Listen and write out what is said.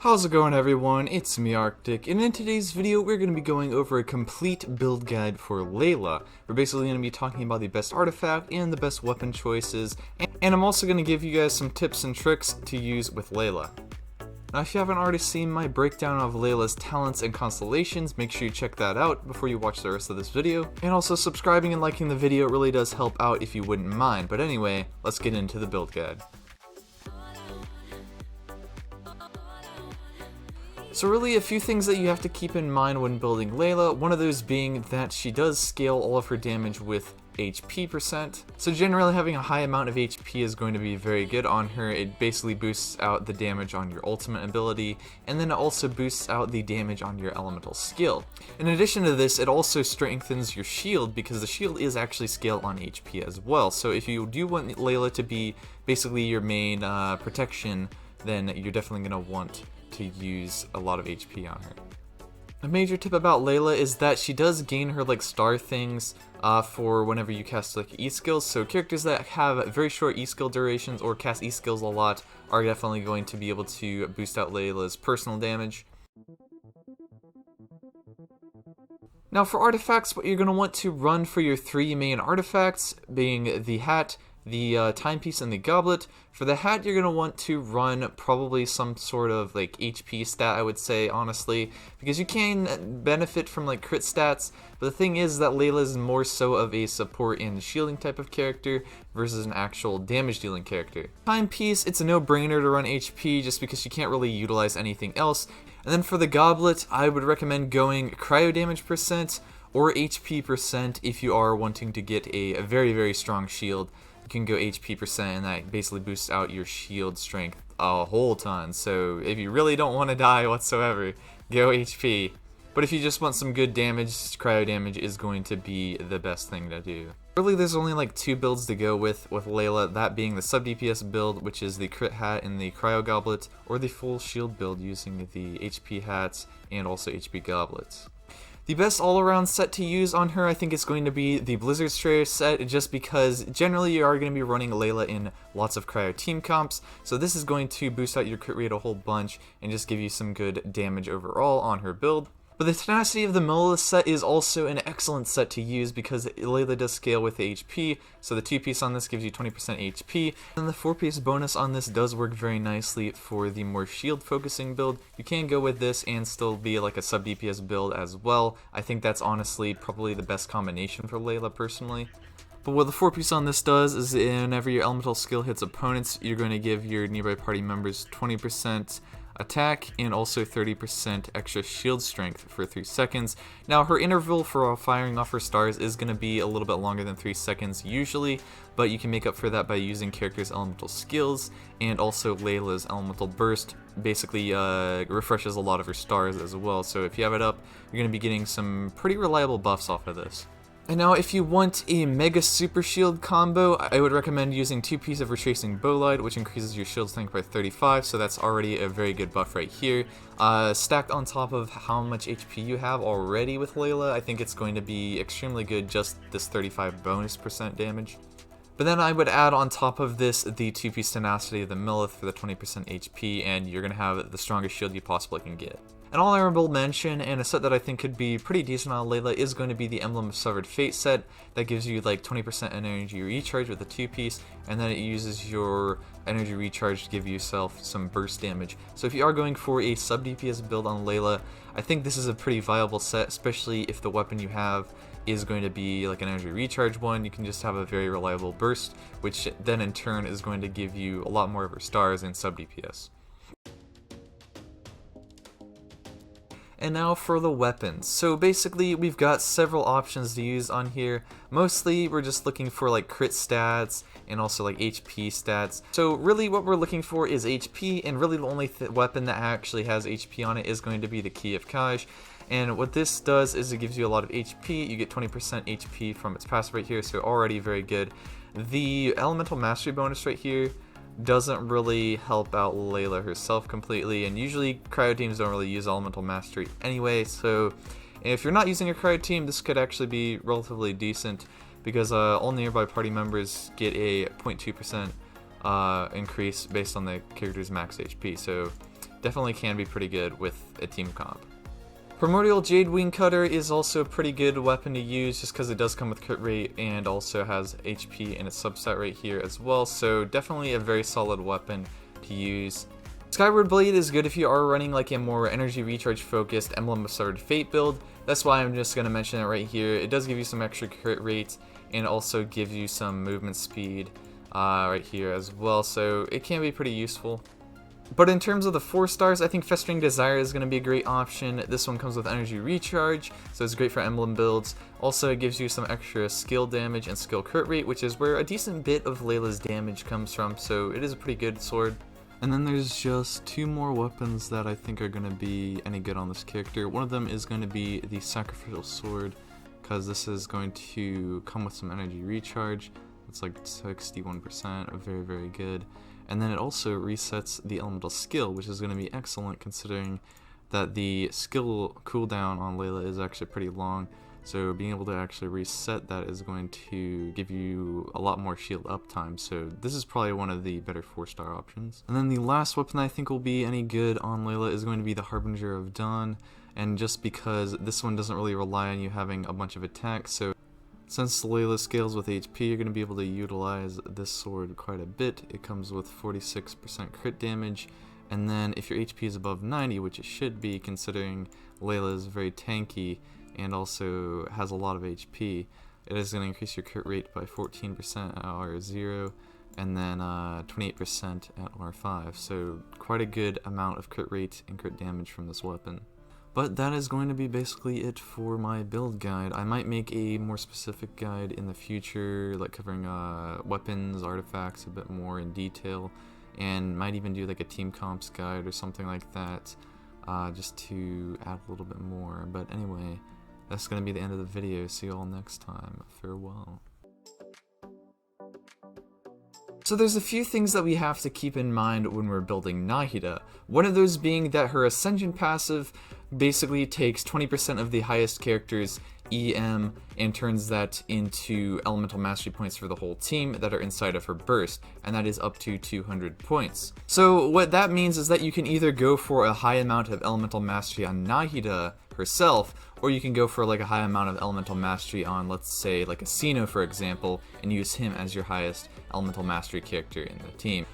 How's it going, everyone? It's me, Arctic, and in today's video we're going to be going over a complete build guide for Layla. We're basically going to be talking about the best artifact and the best weapon choices, and I'm also going to give you guys some tips and tricks to use with Layla. Now, if you haven't already seen my breakdown of Layla's talents and constellations, make sure you check that out before you watch the rest of this video. And also, subscribing and liking the video really does help out if you wouldn't mind. But anyway, let's get into the build guide. So really, a few things that you have to keep in mind when building Layla, one of those being that she does scale all of her damage with HP percent. So generally having a high amount of HP is going to be very good on her. It basically boosts out the damage on your ultimate ability, and then it also boosts out the damage on your elemental skill. In addition to this, it also strengthens your shield because the shield is actually scaled on HP as well. So if you do want Layla to be basically your main protection, then you're definitely going to want to use a lot of HP on her. A major tip about Layla is that she does gain her star things for whenever you cast E-skills, so characters that have very short E-skill durations or cast E-skills a lot are definitely going to be able to boost out Layla's personal damage. Now for artifacts, what you're going to want to run for your three main artifacts being the hat, the timepiece, and the goblet. For the hat, you're going to want to run probably some sort of HP stat, I would say, honestly, because you can benefit from crit stats, but the thing is that Layla is more so of a support and shielding type of character versus an actual damage dealing character. Timepiece, it's a no-brainer to run HP just because you can't really utilize anything else. And then for the goblet, I would recommend going cryo damage percent or HP percent if you are wanting to get a very, very strong shield. You can go HP percent, and that basically boosts out your shield strength a whole ton. So if you really don't want to die whatsoever, go HP. But if you just want some good damage, cryo damage is going to be the best thing to do. Really, there's only two builds to go with Layla, that being the sub DPS build, which is the crit hat and the cryo goblet, or the full shield build using the HP hats and also HP goblets. The best all-around set to use on her, I think, is going to be the Blizzard Strayer set, just because generally you are going to be running Layla in lots of cryo team comps, so this is going to boost out your crit rate a whole bunch and just give you some good damage overall on her build. But the Tenacity of the Millis set is also an excellent set to use because Layla does scale with HP, so the 2-piece on this gives you 20% HP, and the 4-piece bonus on this does work very nicely for the more shield-focusing build. You can go with this and still be a sub-DPS build as well. I think that's honestly probably the best combination for Layla personally. But what the 4-piece on this does is whenever your elemental skill hits opponents, you're going to give your nearby party members 20% attack and also 30% extra shield strength for 3 seconds. Now her interval for firing off her stars is going to be a little bit longer than 3 seconds usually, but you can make up for that by using characters' elemental skills, and also Layla's elemental burst basically refreshes a lot of her stars as well. So if you have it up, you're going to be getting some pretty reliable buffs off of this. And now if you want a mega super shield combo, I would recommend using 2-piece of retracing bowlight, which increases your shield strength by 35, so that's already a very good buff right here. Stacked on top of how much HP you have already with Layla, I think it's going to be extremely good, just this 35 bonus percent damage. But then I would add on top of this the 2-piece Tenacity of the Millith for the 20% HP, and you're going to have the strongest shield you possibly can get. An honorable mention, and a set that I think could be pretty decent on Layla, is going to be the Emblem of Severed Fate set. That gives you 20% energy recharge with a 2-piece, and then it uses your energy recharge to give yourself some burst damage. So if you are going for a sub DPS build on Layla, I think this is a pretty viable set, especially if the weapon you have is going to be an energy recharge one. You can just have a very reliable burst, which then in turn is going to give you a lot more of her stars in sub DPS. And now for the weapons. So basically we've got several options to use on here. Mostly we're just looking for crit stats and also HP stats. So really what we're looking for is HP, and really the only weapon that actually has HP on it is going to be the Key of Kaj. And what this does is it gives you a lot of HP. You get 20% HP from its passive right here, so already very good. The Elemental Mastery bonus right here doesn't really help out Layla herself completely, and usually cryo teams don't really use elemental mastery anyway, so if you're not using a cryo team, this could actually be relatively decent because all nearby party members get a 0.2% increase based on the character's max HP. So definitely can be pretty good with a team comp. Primordial Jade Wing Cutter is also a pretty good weapon to use just because it does come with crit rate and also has HP in its substat right here as well, so definitely a very solid weapon to use. Skyward Blade is good if you are running like a more energy recharge focused Emblem of Severed Fate build. That's why I'm just going to mention it right here. It does give you some extra crit rate and also gives you some movement speed right here as well, so it can be pretty useful. But in terms of the 4 stars, I think Festering Desire is going to be a great option. This one comes with energy recharge, so it's great for emblem builds. Also, it gives you some extra skill damage and skill crit rate, which is where a decent bit of Layla's damage comes from, so it is a pretty good sword. And then there's just 2 more weapons that I think are going to be any good on this character. One of them is going to be the Sacrificial Sword, because this is going to come with some energy recharge. It's like 61%, very, very good. And then it also resets the elemental skill, which is going to be excellent considering that the skill cooldown on Layla is actually pretty long. So being able to actually reset that is going to give you a lot more shield uptime. So this is probably one of the better 4-star options. And then the last weapon I think will be any good on Layla is going to be the Harbinger of Dawn. And just because this one doesn't really rely on you having a bunch of attacks, so since Layla scales with HP, you're going to be able to utilize this sword quite a bit. It comes with 46% crit damage, and then if your HP is above 90, which it should be considering Layla is very tanky and also has a lot of HP, it is going to increase your crit rate by 14% at R0 and then 28% at R5, so quite a good amount of crit rate and crit damage from this weapon. But that is going to be basically it for my build guide. I might make a more specific guide in the future, like covering weapons, artifacts a bit more in detail, and might even do like a team comps guide or something like that, just to add a little bit more. But anyway, that's going to be the end of the video. See you all next time. Farewell. So there's a few things that we have to keep in mind when we're building Nahida. One of those being that her Ascension passive basically takes 20% of the highest character's EM and turns that into elemental mastery points for the whole team that are inside of her burst, and that is up to 200 points. So what that means is that you can either go for a high amount of elemental mastery on Nahida herself, or you can go for like a high amount of elemental mastery on, let's say, like a Sino for example, and use him as your highest elemental mastery character in the team.